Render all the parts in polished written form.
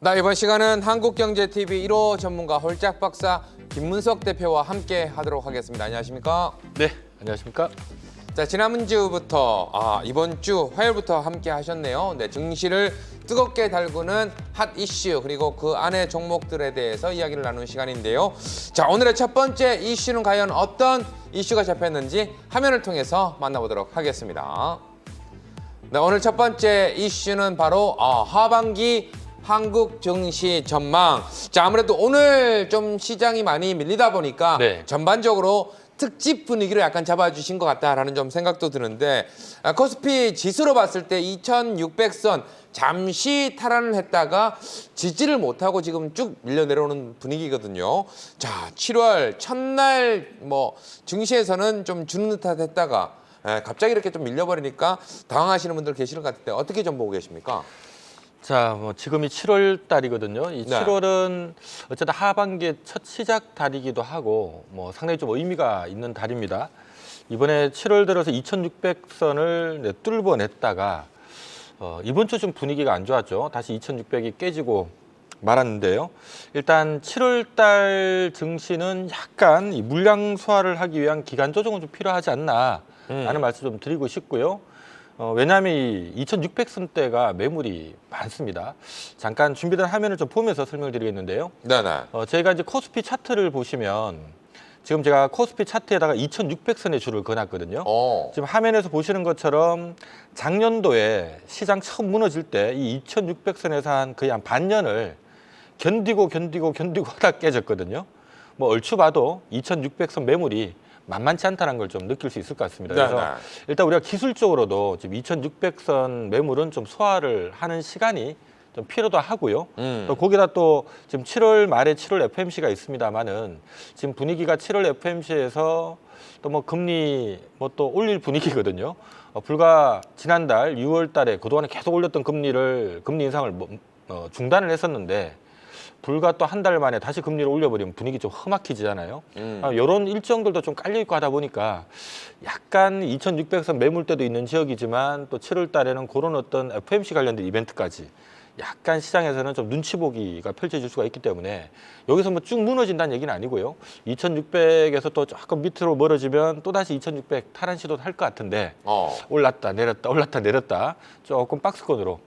나 이번 시간은 한국경제TV 1호 전문가 홀짝 박사 김문석 대표와 함께 하도록 하겠습니다. 안녕하십니까? 네, 안녕하십니까? 자, 지난주부터 이번 주 화요일부터 함께 하셨네요. 네, 증시를 뜨겁게 달구는 핫 이슈 그리고 그 안의 종목들에 대해서 이야기를 나누는 시간인데요. 자, 오늘의 첫 번째 이슈는 과연 어떤 이슈가 잡혔는지 화면을 통해서 만나보도록 하겠습니다. 네, 오늘 첫 번째 이슈는 바로 하반기 한국 증시 전망. 자, 아무래도 오늘 좀 시장이 많이 밀리다 보니까 네. 전반적으로 특집 분위기로 약간 잡아주신 것 같다라는 좀 생각도 드는데 코스피 지수로 봤을 때 2600선 잠시 탈환을 했다가 지지를 못하고 지금 쭉 밀려 내려오는 분위기거든요. 자, 7월 첫날 증시에서는 좀 주는 듯한 했다가 갑자기 이렇게 좀 밀려버리니까 당황하시는 분들 계실 것 같은데 어떻게 좀 보고 계십니까? 자, 지금이 7월 달이거든요. 이 네. 7월은 어쨌든 하반기의 첫 시작 달이기도 하고 상당히 좀 의미가 있는 달입니다. 이번에 7월 들어서 2600선을 뚫어냈다가 이번 주 좀 분위기가 안 좋았죠. 다시 2600이 깨지고 말았는데요. 일단 7월 달 증시는 약간 이 물량 소화를 하기 위한 기간 조정은 좀 필요하지 않나 라는 말씀 좀 드리고 싶고요. 왜냐하면 이 2600선대가 매물이 많습니다. 잠깐 준비된 화면을 좀 보면서 설명을 드리겠는데요. 네네. 저희가 이제 코스피 차트를 보시면 지금 제가 코스피 차트에다가 2600선의 줄을 그어놨거든요. 지금 화면에서 보시는 것처럼 작년도에 시장 처음 무너질 때 이 2600선에서 거의 한 반년을 견디고 하다 깨졌거든요. 얼추 봐도 2600선 매물이 만만치 않다는 걸 좀 느낄 수 있을 것 같습니다. 그래서 네네. 일단 우리가 기술적으로도 지금 2600선 매물은 좀 소화를 하는 시간이 좀 필요도 하고요. 또 거기다 또 지금 7월 말에 7월 FMC가 있습니다만은 지금 분위기가 7월 FMC에서 또 금리 또 올릴 분위기거든요. 불과 지난달 6월 달에 그동안에 계속 올렸던 금리 인상을 중단을 했었는데 불과 또 한 달 만에 다시 금리를 올려버리면 분위기 좀 험악해지잖아요. 이런 일정들도 좀 깔려있고 하다 보니까 약간 2600선 매물대도 있는 지역이지만 또 7월 달에는 그런 어떤 FMC 관련된 이벤트까지 약간 시장에서는 좀 눈치 보기가 펼쳐질 수가 있기 때문에 여기서 쭉 무너진다는 얘기는 아니고요. 2600에서 또 조금 밑으로 멀어지면 또다시 2600 탈환 시도도 할 것 같은데 올랐다 내렸다 조금 박스권으로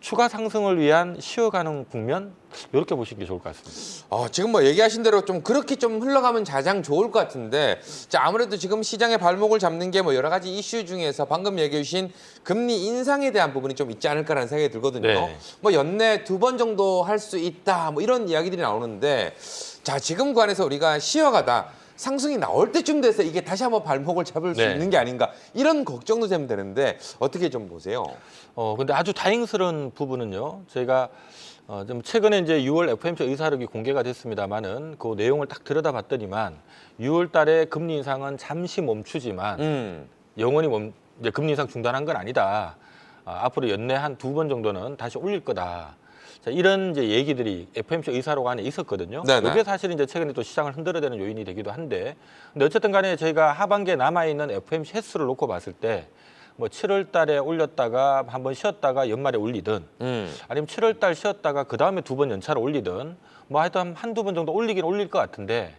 추가 상승을 위한 쉬어가는 국면 이렇게 보시는 게 좋을 것 같습니다. 지금 얘기하신 대로 좀 그렇게 좀 흘러가면 가장 좋을 것 같은데 자, 아무래도 지금 시장의 발목을 잡는 게 여러 가지 이슈 중에서 방금 얘기해 주신 금리 인상에 대한 부분이 좀 있지 않을까라는 생각이 들거든요. 네. 연내 2번 정도 할 수 있다 이런 이야기들이 나오는데 자, 지금 관해서 우리가 쉬어가다 상승이 나올 때쯤 돼서 이게 다시 한번 발목을 잡을 수 네. 있는 게 아닌가 이런 걱정도 되면 되는데 어떻게 좀 보세요? 근데 아주 다행스러운 부분은요. 저희가 좀 최근에 이제 6월 FMC 의사록이 공개가 됐습니다만은 그 내용을 딱 들여다봤더니만 6월 달에 금리 인상은 잠시 멈추지만 영원히 이제 금리 인상 중단한 건 아니다. 앞으로 연내 한 2번 정도는 다시 올릴 거다. 자, 이런 이제 얘기들이 FMC 의사록 안에 있었거든요. 네네. 이게 사실은 이제 최근에 또 시장을 흔들어대는 요인이 되기도 한데, 근데 어쨌든 간에 저희가 하반기에 남아 있는 FMC 횟수를 놓고 봤을 때 7월 달에 올렸다가 한번 쉬었다가 연말에 올리든 아니면 7월 달 쉬었다가 그 다음에 2번 연차로 올리든 하여튼 한두 번 정도 올리긴 올릴 것 같은데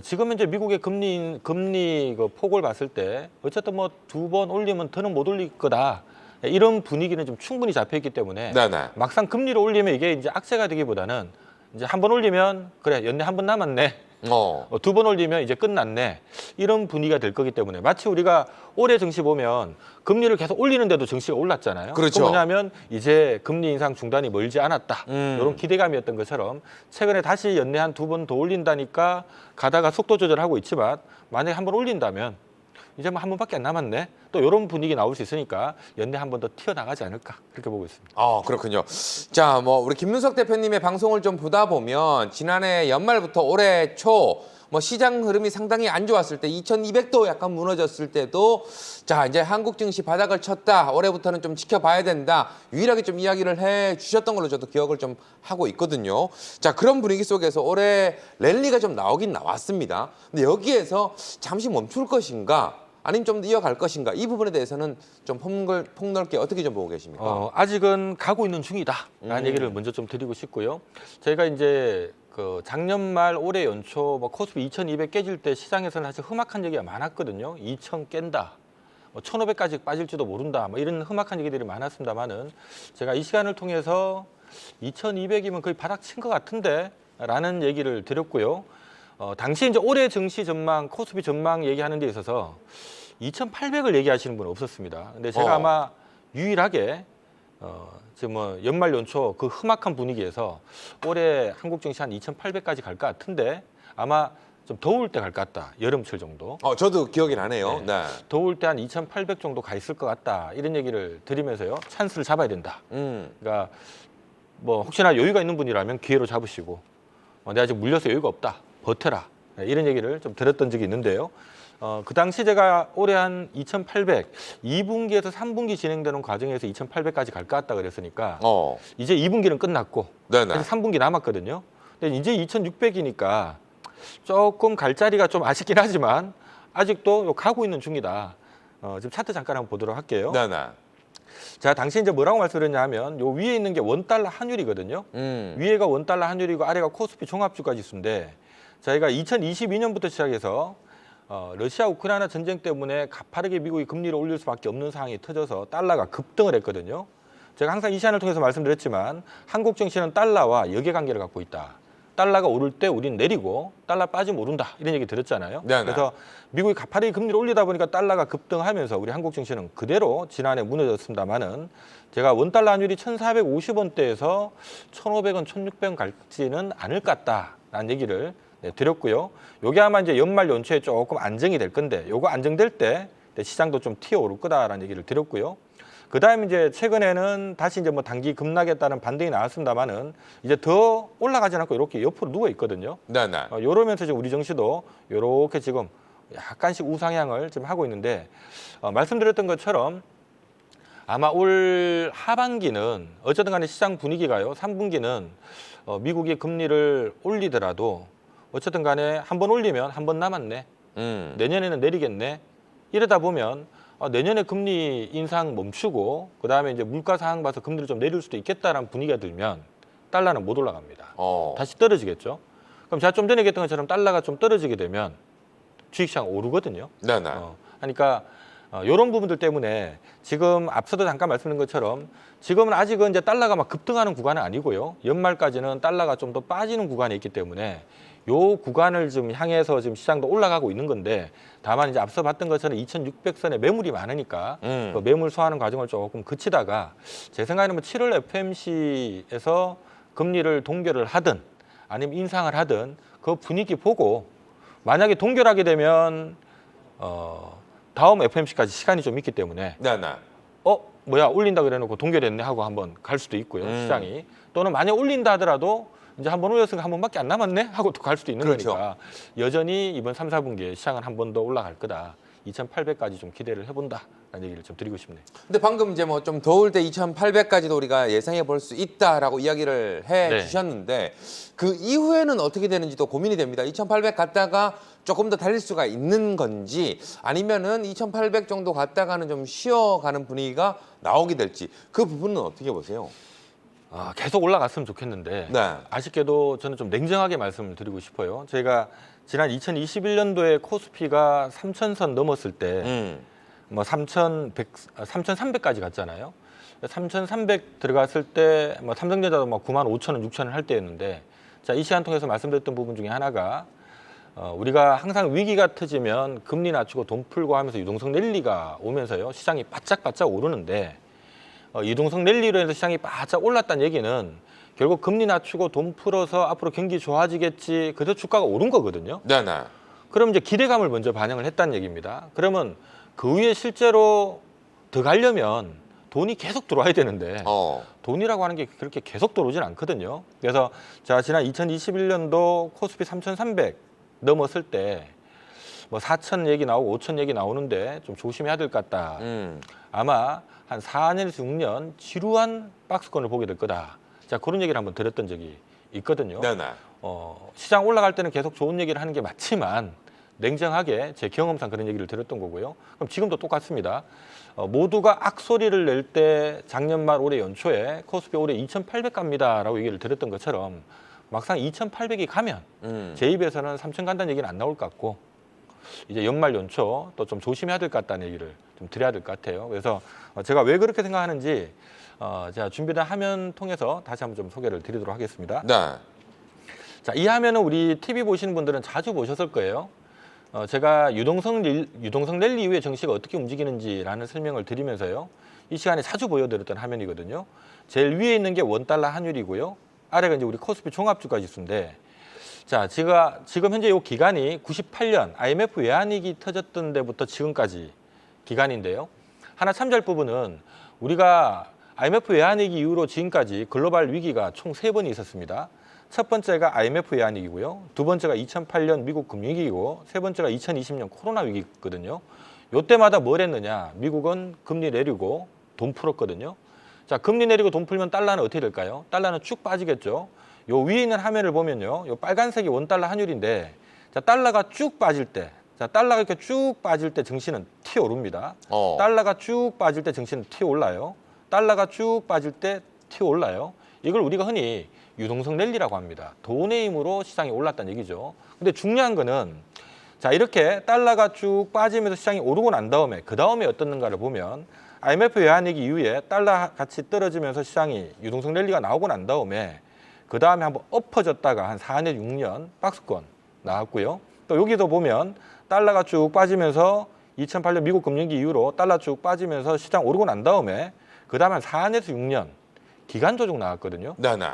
지금 이제 미국의 금리 그 폭을 봤을 때 어쨌든 2번 올리면 더는 못 올릴 거다. 이런 분위기는 좀 충분히 잡혀 있기 때문에 네네. 막상 금리를 올리면 이게 이제 악재가 되기보다는 이제 한 번 올리면 그래 연내 한 번 남았네. 2번 올리면 이제 끝났네. 이런 분위기가 될 거기 때문에 마치 우리가 올해 증시 보면 금리를 계속 올리는데도 증시가 올랐잖아요. 그렇죠. 그건 뭐냐면 이제 금리 인상 중단이 멀지 않았다. 이런 기대감이었던 것처럼 최근에 다시 연내 한 2번 더 올린다니까 가다가 속도 조절하고 있지만 만약에 한 번 올린다면 이제 한 번밖에 안 남았네. 또 이런 분위기 나올 수 있으니까 연내 한 번 더 튀어나가지 않을까 그렇게 보고 있습니다. 그렇군요. 자, 우리 김문석 대표님의 방송을 좀 보다 보면 지난해 연말부터 올해 초 시장 흐름이 상당히 안 좋았을 때 2200도 약간 무너졌을 때도 자, 이제 한국 증시 바닥을 쳤다. 올해부터는 좀 지켜봐야 된다. 유일하게 좀 이야기를 해 주셨던 걸로 저도 기억을 좀 하고 있거든요. 자, 그런 분위기 속에서 올해 랠리가 좀 나오긴 나왔습니다. 근데 여기에서 잠시 멈출 것인가? 아니면 좀 더 이어갈 것인가? 이 부분에 대해서는 좀 폭넓게 어떻게 좀 보고 계십니까? 아직은 가고 있는 중이다라는 얘기를 먼저 좀 드리고 싶고요. 저희가 이제 그 작년 말 올해 연초 뭐 코스피 2,200 깨질 때 시장에서는 사실 흠악한 얘기가 많았거든요. 2,000 깬다. 1,500까지 빠질지도 모른다. 뭐 이런 흠악한 얘기들이 많았습니다만은 제가 이 시간을 통해서 2,200이면 거의 바닥 친 것 같은데 라는 얘기를 드렸고요. 당시 이제 올해 증시 전망, 코스피 전망 얘기하는 데 있어서 2,800을 얘기하시는 분은 없었습니다. 근데 제가 아마 유일하게 지금 뭐 연말 연초 그 흠악한 분위기에서 올해 한국 증시 한 2,800까지 갈 것 같은데 아마 좀 더울 때 갈 것 같다. 여름철 정도. 저도 기억이 나네요. 네. 더울 때 한 2,800 정도 가 있을 것 같다. 이런 얘기를 드리면서요. 찬스를 잡아야 된다. 그러니까 뭐 혹시나 여유가 있는 분이라면 기회로 잡으시고 내가 아직 물려서 여유가 없다. 버텨라. 이런 얘기를 좀 들었던 적이 있는데요. 그 당시 제가 올해 한 2,800, 2분기에서 3분기 진행되는 과정에서 2,800까지 갈 것 같다 그랬으니까 이제 2분기는 끝났고 네네. 3분기 남았거든요. 근데 이제 2,600이니까 조금 갈 자리가 좀 아쉽긴 하지만 아직도 가고 있는 중이다. 지금 차트 잠깐 한번 보도록 할게요. 네네. 자, 당시 이제 뭐라고 말씀드렸냐 하면 요 위에 있는 게 원달러 환율이거든요. 위에가 원달러 환율이고 아래가 코스피 종합주가 지수인데 저희가 2022년부터 시작해서 러시아 우크라이나 전쟁 때문에 가파르게 미국이 금리를 올릴 수밖에 없는 상황이 터져서 달러가 급등을 했거든요. 제가 항상 이 시간을 통해서 말씀드렸지만 한국 증시는 달러와 역외관계를 갖고 있다. 달러가 오를 때 우리는 내리고 달러 빠지면 오른다. 이런 얘기 들었잖아요. 네네. 그래서 미국이 가파르게 금리를 올리다 보니까 달러가 급등하면서 우리 한국 증시는 그대로 지난해 무너졌습니다만은 제가 원달러 환율이 1,450원대에서 1,500원, 1,600원 갈지는 않을 것 같다라는 얘기를 드렸고요. 요게 아마 이제 연말 연초에 조금 안정이 될 건데 요거 안정될 때 시장도 좀 튀어오를 거다라는 얘기를 드렸고요. 그다음에 이제 최근에는 다시 이제 뭐 단기 급락했다는 반등이 나왔습니다만은 이제 더 올라가지 않고 이렇게 옆으로 누워 있거든요. 네네. 이러면서 지금 우리 증시도 이렇게 지금 약간씩 우상향을 지금 하고 있는데 말씀드렸던 것처럼 아마 올 하반기는 어쨌든 간에 시장 분위기가요. 3분기는 미국이 금리를 올리더라도 어쨌든 간에 한 번 올리면 한 번 남았네. 내년에는 내리겠네. 이러다 보면 내년에 금리 인상 멈추고 그다음에 이제 물가 상황 봐서 금리를 좀 내릴 수도 있겠다라는 분위기가 들면 달러는 못 올라갑니다. 다시 떨어지겠죠. 그럼 제가 좀 전에 얘기했던 것처럼 달러가 좀 떨어지게 되면 주식시장 오르거든요. 네네. 그러니까 이런 부분들 때문에 지금 앞서도 잠깐 말씀드린 것처럼 지금은 아직은 이제 달러가 막 급등하는 구간은 아니고요. 연말까지는 달러가 좀 더 빠지는 구간에 있기 때문에 요 구간을 좀 향해서 지금 시장도 올라가고 있는 건데 다만 이제 앞서 봤던 것처럼 2,600선에 매물이 많으니까 그 매물 소화하는 과정을 조금 그치다가 제 생각에는 뭐 7월 FMC에서 금리를 동결을 하든 아니면 인상을 하든 그 분위기 보고 만약에 동결하게 되면 다음 FMC까지 시간이 좀 있기 때문에 네네. 뭐야 올린다 그래놓고 동결했네 하고 한번 갈 수도 있고요 시장이 또는 만약 올린다 하더라도 이제 한 번 올렸으니까 한 번밖에 안 남았네 하고 또 갈 수도 있는 그렇죠. 거니까 여전히 이번 3, 4분기에 시장은 한 번 더 올라갈 거다. 2,800까지 좀 기대를 해본다라는 얘기를 좀 드리고 싶네요. 근데 방금 이제 뭐 좀 더울 때 2,800까지도 우리가 예상해 볼 수 있다라고 이야기를 해 네. 주셨는데 그 이후에는 어떻게 되는지도 고민이 됩니다. 2,800 갔다가 조금 더 달릴 수가 있는 건지 아니면은 2,800 정도 갔다가는 좀 쉬어가는 분위기가 나오게 될지 그 부분은 어떻게 보세요? 계속 올라갔으면 좋겠는데 네. 아쉽게도 저는 좀 냉정하게 말씀을 드리고 싶어요. 제가 지난 2021년도에 코스피가 3,000선 넘었을 때 뭐 3,300까지 갔잖아요. 3,300 들어갔을 때 뭐 삼성전자도 막 95,000원, 6,000원 할 때였는데 자, 이 시간 통해서 말씀드렸던 부분 중에 하나가 우리가 항상 위기가 터지면 금리 낮추고 돈 풀고 하면서 유동성 랠리가 오면서요. 시장이 바짝바짝 오르는데 유동성 랠리로 해서 시장이 바짝 올랐다는 얘기는 결국 금리 낮추고 돈 풀어서 앞으로 경기 좋아지겠지. 그래서 주가가 오른 거거든요. 네네. 그럼 이제 기대감을 먼저 반영을 했다는 얘기입니다. 그러면 그 위에 실제로 더 가려면 돈이 계속 들어와야 되는데 돈이라고 하는 게 그렇게 계속 들어오진 않거든요. 그래서 자 지난 2021년도 코스피 3,300 넘었을 때 뭐 4,000 얘기 나오고 5,000 얘기 나오는데 좀 조심해야 될 것 같다. 아마 한 4년에서 6년 지루한 박스권을 보게 될 거다. 자 그런 얘기를 한번 들었던 적이 있거든요. 네네. 시장 올라갈 때는 계속 좋은 얘기를 하는 게 맞지만 냉정하게 제 경험상 그런 얘기를 드렸던 거고요. 그럼 지금도 똑같습니다. 모두가 악소리를 낼 때 작년 말 올해 연초에 코스피 올해 2,800 갑니다라고 얘기를 드렸던 것처럼 막상 2,800이 가면 제 입에서는 3,000 간다는 얘기는 안 나올 것 같고 이제 연말 연초 또 좀 조심해야 될 것 같다는 얘기를 좀 드려야 될 것 같아요. 그래서 제가 왜 그렇게 생각하는지 제가 준비된 화면 통해서 다시 한번 좀 소개를 드리도록 하겠습니다. 네. 자, 이 화면은 우리 TV 보시는 분들은 자주 보셨을 거예요. 제가 유동성 랠리 이후에 증시가 어떻게 움직이는지라는 설명을 드리면서요. 이 시간에 자주 보여드렸던 화면이거든요. 제일 위에 있는 게 원달러 환율이고요. 아래가 이제 우리 코스피 종합주가 지수인데, 자, 제가 지금 현재 이 기간이 98년 IMF 외환위기 터졌던 데부터 지금까지 기간인데요. 하나 참조할 부분은 우리가 IMF 외환위기 이후로 지금까지 글로벌 위기가 총 3번이 있었습니다. 첫 번째가 IMF 외환위기고요. 두 번째가 2008년 미국 금융위기고 세 번째가 2020년 코로나 위기거든요. 이때마다 뭘 했느냐? 미국은 금리 내리고 돈 풀었거든요. 자, 금리 내리고 돈 풀면 달러는 어떻게 될까요? 달러는 쭉 빠지겠죠. 요 위에 있는 화면을 보면요. 요 빨간색이 원달러 환율인데, 자, 달러가 쭉 빠질 때, 자, 달러가 이렇게 쭉 빠질 때 증시는 튀어오릅니다. 달러가 쭉 빠질 때 증시는 튀어올라요. 달러가 쭉 빠질 때 튀어올라요. 이걸 우리가 흔히 유동성 랠리라고 합니다. 돈의 힘으로 시장이 올랐다는 얘기죠. 근데 중요한 거는, 자, 이렇게 달러가 쭉 빠지면서 시장이 오르고 난 다음에 그 다음에 어떻는가를 보면 IMF 외환위기 이후에 달러 같이 떨어지면서 시장이 유동성 랠리가 나오고 난 다음에 그 다음에 한번 엎어졌다가 한 4년, 6년 박스권 나왔고요. 또 여기도 보면 달러가 쭉 빠지면서 2008년 미국 금융위기 이후로 달러 쭉 빠지면서 시장 오르고 난 다음에 그 다음에 한 4년에서 6년 기간 조정 나왔거든요. 네네.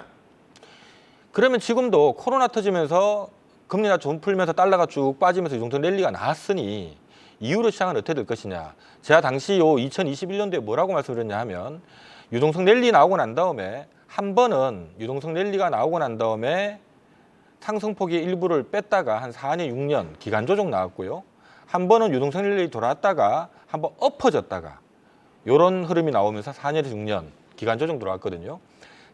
그러면 지금도 코로나 터지면서 금리나 좀 풀면서 달러가 쭉 빠지면서 유동성 랠리가 나왔으니 이후로 시장은 어떻게 될 것이냐. 제가 당시 요 2021년도에 뭐라고 말씀드렸냐 하면 유동성 랠리 나오고 난 다음에 한 번은 유동성 랠리가 나오고 난 다음에 상승폭의 일부를 뺐다가 한 4년, 6년 기간 조정 나왔고요. 한 번은 유동성 랠리 돌아왔다가 한번 엎어졌다가 이런 흐름이 나오면서 4년에서 6년 기간 조정 들어왔거든요.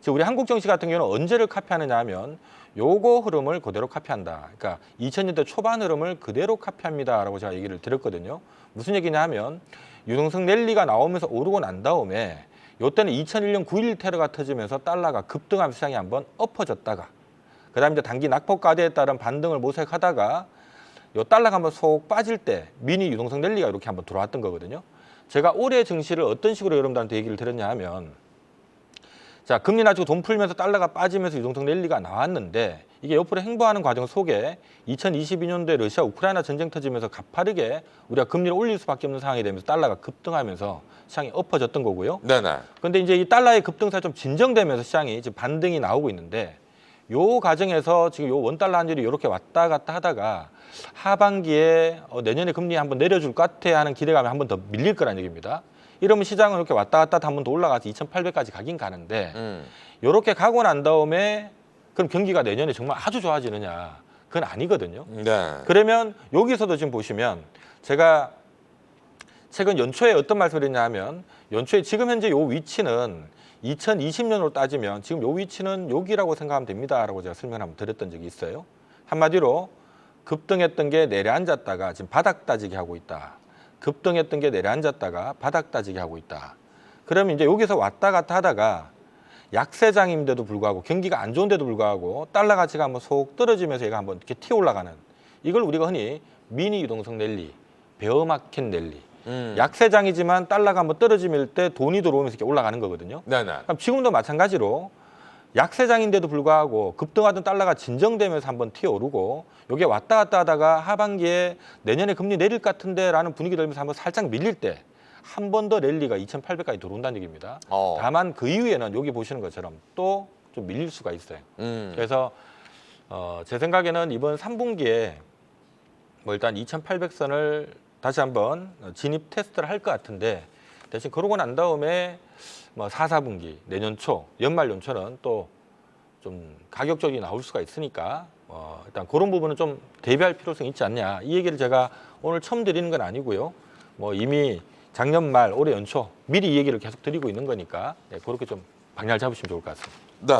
지금 우리 한국 증시 같은 경우는 언제를 카피하느냐 하면 요거 흐름을 그대로 카피한다. 그러니까 2000년대 초반 흐름을 그대로 카피합니다라고 제가 얘기를 드렸거든요. 무슨 얘기냐 하면 유동성 랠리가 나오면서 오르고 난 다음에 요때는 2001년 9.11 테러가 터지면서 달러가 급등하면서 시장이 한번 엎어졌다가 그다음에 이제 단기 낙폭과대에 따른 반등을 모색하다가 요 달러가 한번 속 빠질 때 미니 유동성 랠리가 이렇게 한번 들어왔던 거거든요. 제가 올해 증시를 어떤 식으로 여러분들한테 얘기를 드렸냐 하면, 자, 금리 낮추고 돈 풀면서 달러가 빠지면서 유동성 랠리가 나왔는데 이게 옆으로 행보하는 과정 속에 2022년도에 러시아 우크라이나 전쟁 터지면서 가파르게 우리가 금리를 올릴 수밖에 없는 상황이 되면서 달러가 급등하면서 시장이 엎어졌던 거고요. 네네. 그런데 이제 이 달러의 급등세가 좀 진정되면서 시장이 지금 반등이 나오고 있는데 요 과정에서 지금 요 원달러 환율이 이렇게 왔다 갔다 하다가 하반기에 내년에 금리 한번 내려줄 것 같아 하는 기대감이 한 번 더 밀릴 거라는 얘기입니다. 이러면 시장은 이렇게 왔다 갔다 한 번 더 올라가서 2,800까지 가긴 가는데 이렇게 가고 난 다음에 그럼 경기가 내년에 정말 아주 좋아지느냐? 그건 아니거든요. 네. 그러면 여기서도 지금 보시면 제가 최근 연초에 어떤 말씀을 했냐 하면 연초에 지금 현재 요 위치는 2020년으로 따지면 지금 요 위치는 여기라고 생각하면 됩니다라고 제가 설명을 한번 드렸던 적이 있어요. 한마디로 급등했던 게 내려앉았다가 지금 바닥 따지기 하고 있다. 급등했던 게 내려앉았다가 바닥 따지기 하고 있다. 그러면 이제 여기서 왔다 갔다 하다가 약세장인데도 불구하고 경기가 안 좋은데도 불구하고 달러 가치가 한번 속 떨어지면서 얘가 한번 이렇게 튀어 올라가는, 이걸 우리가 흔히 미니 유동성 랠리, 베어마켓 랠리, 약세장이지만 달러가 한번 떨어지면 때 돈이 들어오면서 이렇게 올라가는 거거든요. 네네. 그럼 지금도 마찬가지로 약세장인데도 불구하고 급등하던 달러가 진정되면서 한번 튀어오르고 여기에 왔다 갔다 하다가 하반기에 내년에 금리 내릴 것 같은데 라는 분위기 들면서 한번 살짝 밀릴 때 한 번 더 랠리가 2,800까지 들어온다는 얘기입니다. 다만 그 이후에는 여기 보시는 것처럼 또 좀 밀릴 수가 있어요. 그래서 제 생각에는 이번 3분기에 뭐 일단 2,800선을 다시 한번 진입 테스트를 할 것 같은데 대신 그러고 난 다음에 뭐 4, 4분기 내년 초, 연말 연초는 또 좀 가격적이 나올 수가 있으니까 일단 그런 부분은 좀 대비할 필요성이 있지 않냐. 이 얘기를 제가 오늘 처음 드리는 건 아니고요. 뭐 이미 작년 말, 올해 연초 미리 이 얘기를 계속 드리고 있는 거니까 그렇게 좀 방향을 잡으시면 좋을 것 같습니다. 네,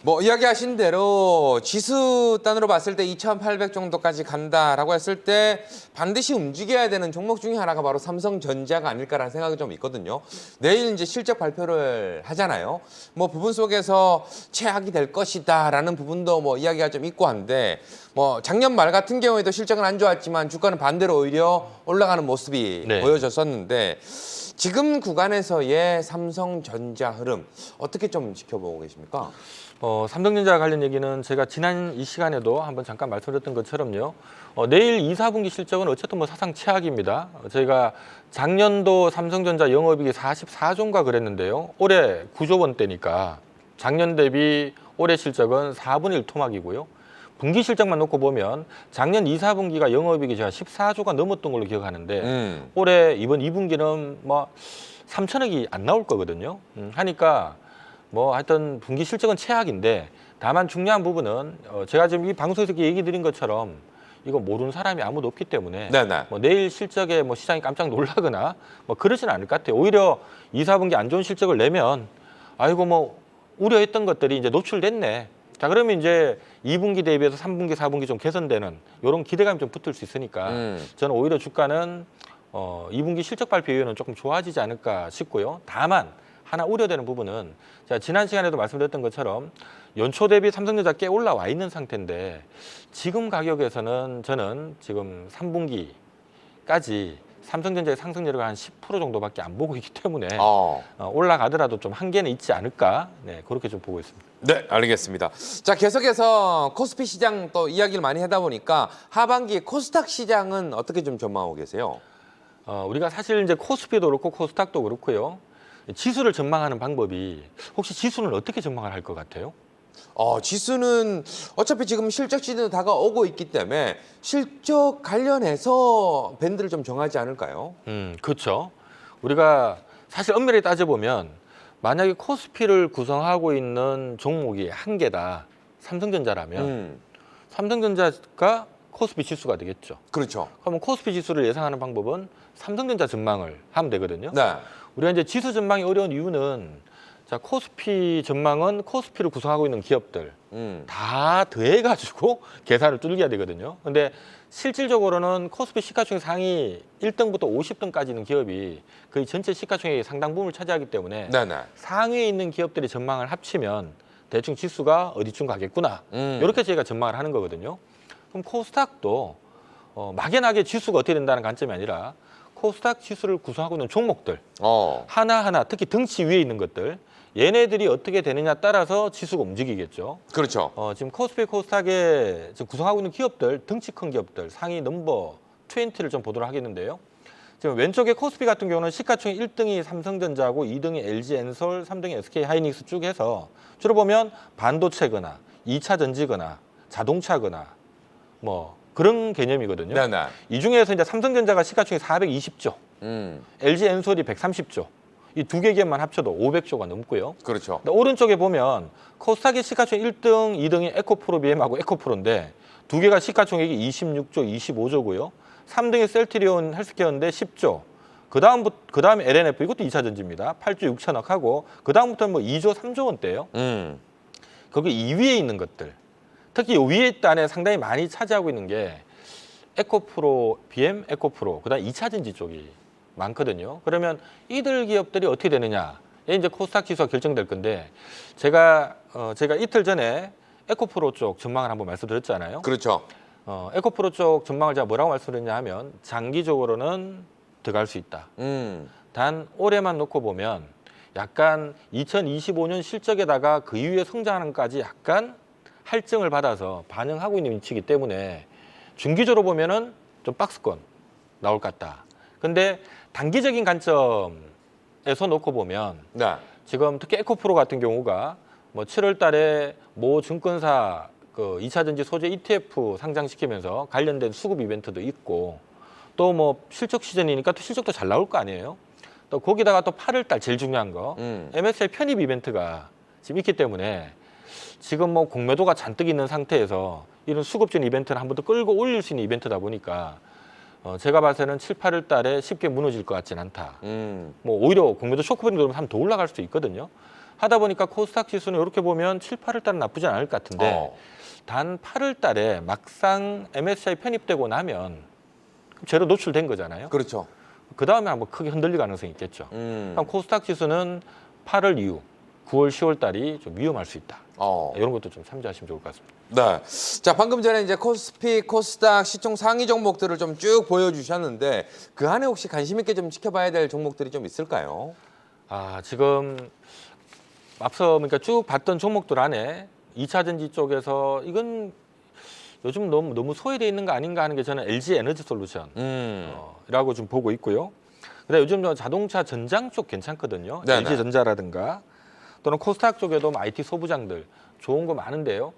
뭐 이야기하신 대로 지수 단으로 봤을 때 2,800 정도까지 간다라고 했을 때 반드시 움직여야 되는 종목 중에 하나가 바로 삼성전자가 아닐까라는 생각이 좀 있거든요. 내일 이제 실적 발표를 하잖아요. 뭐 부분 속에서 최악이 될 것이다라는 부분도 뭐 이야기가 좀 있고 한데 뭐 작년 말 같은 경우에도 실적은 안 좋았지만 주가는 반대로 오히려 올라가는 모습이 네. 보여졌었는데. 지금 구간에서의 삼성전자 흐름 어떻게 좀 지켜보고 계십니까? 삼성전자 관련 얘기는 제가 지난 이 시간에도 한번 잠깐 말씀드렸던 것처럼요. 내일 2, 4분기 실적은 어쨌든 뭐 사상 최악입니다. 저희가 작년도 삼성전자 영업이익이 44조인가 그랬는데요. 올해 9조 원대니까 작년 대비 올해 실적은 4분의 1 토막이고요. 분기 실적만 놓고 보면 작년 2, 4분기가 영업이익이 제가 14조가 넘었던 걸로 기억하는데 올해 이번 2분기는 뭐 3천억이 안 나올 거거든요. 하니까 뭐 하여튼 분기 실적은 최악인데 다만 중요한 부분은 제가 지금 이 방송에서 얘기 드린 것처럼 이거 모르는 사람이 아무도 없기 때문에 뭐 내일 실적에 뭐 시장이 깜짝 놀라거나 뭐 그러지는 않을 것 같아요. 오히려 2, 4분기 안 좋은 실적을 내면 아이고 뭐 우려했던 것들이 이제 노출됐네. 자, 그러면 이제 2분기 대비해서 3분기, 4분기 좀 개선되는 이런 기대감이 좀 붙을 수 있으니까 저는 오히려 주가는 2분기 실적 발표 이후에는 조금 좋아지지 않을까 싶고요. 다만 하나 우려되는 부분은 제가 지난 시간에도 말씀드렸던 것처럼 연초 대비 삼성전자 꽤 올라와 있는 상태인데 지금 가격에서는 저는 지금 3분기까지 삼성전자의 상승률이 한 10% 정도밖에 안 보고 있기 때문에 올라가더라도 좀 한계는 있지 않을까 그렇게 좀 보고 있습니다. 네, 알겠습니다. 자, 계속해서 코스피 시장 또 이야기를 많이 하다 보니까 하반기 코스닥 시장은 어떻게 좀 전망하고 계세요? 우리가 사실 이제 코스피도 그렇고 코스닥도 그렇고요. 지수를 전망하는 방법이 혹시 지수는 어떻게 전망을 할 것 같아요? 지수는 어차피 지금 실적 시즌도 다가오고 있기 때문에 실적 관련해서 밴드를 좀 정하지 않을까요? 그렇죠. 우리가 사실 엄밀히 따져보면 만약에 코스피를 구성하고 있는 종목이 한 개다. 삼성전자라면 삼성전자가 코스피 지수가 되겠죠. 그렇죠. 그러면 코스피 지수를 예상하는 방법은 삼성전자 전망을 하면 되거든요. 네. 우리가 이제 지수 전망이 어려운 이유는 자, 코스피 전망은 코스피를 구성하고 있는 기업들 다 더해가지고 계산을 뚫겨야 되거든요. 근데 실질적으로는 코스피 시가총액 상위 1등부터 50등까지 있는 기업이 거의 전체 시가총액의 상당 부분을 차지하기 때문에 네네. 상위에 있는 기업들의 전망을 합치면 대충 지수가 어디쯤 가겠구나. 이렇게 저희가 전망을 하는 거거든요. 그럼 코스닥도 막연하게 지수가 어떻게 된다는 관점이 아니라 코스닥 지수를 구성하고 있는 종목들 하나하나 특히 등치 위에 있는 것들 얘네들이 어떻게 되느냐 따라서 지수가 움직이겠죠. 그렇죠. 지금 코스피 코스닥에 지금 구성하고 있는 기업들 등치 큰 기업들 상위 넘버 20를 좀 보도록 하겠는데요. 지금 왼쪽에 코스피 같은 경우는 시가총액 1등이 삼성전자고 2등이 LG엔솔, 3등이 SK하이닉스 쭉 해서 주로 보면 반도체거나 2차 전지거나 자동차거나 뭐 그런 개념이거든요. 네네. 이 중에서 이제 삼성전자가 시가총액 420조, LG엔솔이 130조, 이 두 개 기업만 합쳐도 500조가 넘고요. 그렇죠. 근데 오른쪽에 보면 코스닥의 시가총액 1등, 2등이 에코프로 BM하고 에코프로인데 두 개가 시가총액이 26조, 25조고요. 3등이 셀트리온 헬스케어인데 10조. 그 다음에 LNF 이것도 2차 전지입니다. 8조 6천억 하고 그 다음부터는 뭐 2조, 3조 원대예요. 거기 2위에 있는 것들. 특히 이 위에 단에 상당히 많이 차지하고 있는 게 에코프로, BM, 에코프로, 그다음 2차 전지 쪽이 많거든요. 그러면 이들 기업들이 어떻게 되느냐? 이제 코스닥 지수가 결정될 건데 제가 이틀 전에 에코프로 쪽 전망을 한번 말씀드렸잖아요. 그렇죠. 에코프로 쪽 전망을 제가 뭐라고 말씀드렸냐 하면 장기적으로는 들어갈 수 있다. 단 올해만 놓고 보면 약간 2025년 실적에다가 그 이후에 성장하는까지 약간 할증을 받아서 반영하고 있는 위치이기 때문에 중기적으로 보면은 좀 박스권 나올 것 같다. 근데 단기적인 관점에서 놓고 보면 지금 특히 에코프로 같은 경우가 뭐 7월 달에 모 증권사 그 2차 전지 소재 ETF 상장시키면서 관련된 수급 이벤트도 있고 또 뭐 실적 시즌이니까 또 실적도 잘 나올 거 아니에요. 또 거기다가 또 8월 달 제일 중요한 거 MSCI 편입 이벤트가 지금 있기 때문에 지금 뭐 공매도가 잔뜩 있는 상태에서 이런 수급전 이벤트를 한 번 더 끌고 올릴 수 있는 이벤트다 보니까 제가 봐서는 7, 8월 달에 쉽게 무너질 것 같진 않다. 뭐 오히려 공매도 쇼크 브링 들어오면 한 더 올라갈 수도 있거든요. 하다 보니까 코스닥 지수는 이렇게 보면 7, 8월 달은 나쁘진 않을 것 같은데 단 8월 달에 막상 MSCI 편입되고 나면 제로 노출된 거잖아요. 그렇죠. 그 다음에 한번 크게 흔들릴 가능성이 있겠죠. 그럼 코스닥 지수는 8월 이후 9월, 10월 달이 좀 위험할 수 있다. 이런 것도 좀 참조하시면 좋을 것 같습니다. 네. 자, 방금 전에 이제 코스피, 코스닥 시총 상위 종목들을 좀 쭉 보여주셨는데 그 안에 혹시 관심 있게 좀 지켜봐야 될 종목들이 좀 있을까요? 지금 앞서 그러니까 쭉 봤던 종목들 안에 2차 전지 쪽에서 이건 요즘 너무 소외되어 있는 거 아닌가 하는 게 저는 LG 에너지 솔루션 라고 좀 보고 있고요. 근데 요즘 자동차 전장 쪽 괜찮거든요. 네네. LG 전자라든가 또는 코스닥 쪽에도 IT 소부장들 좋은 거 많은데요.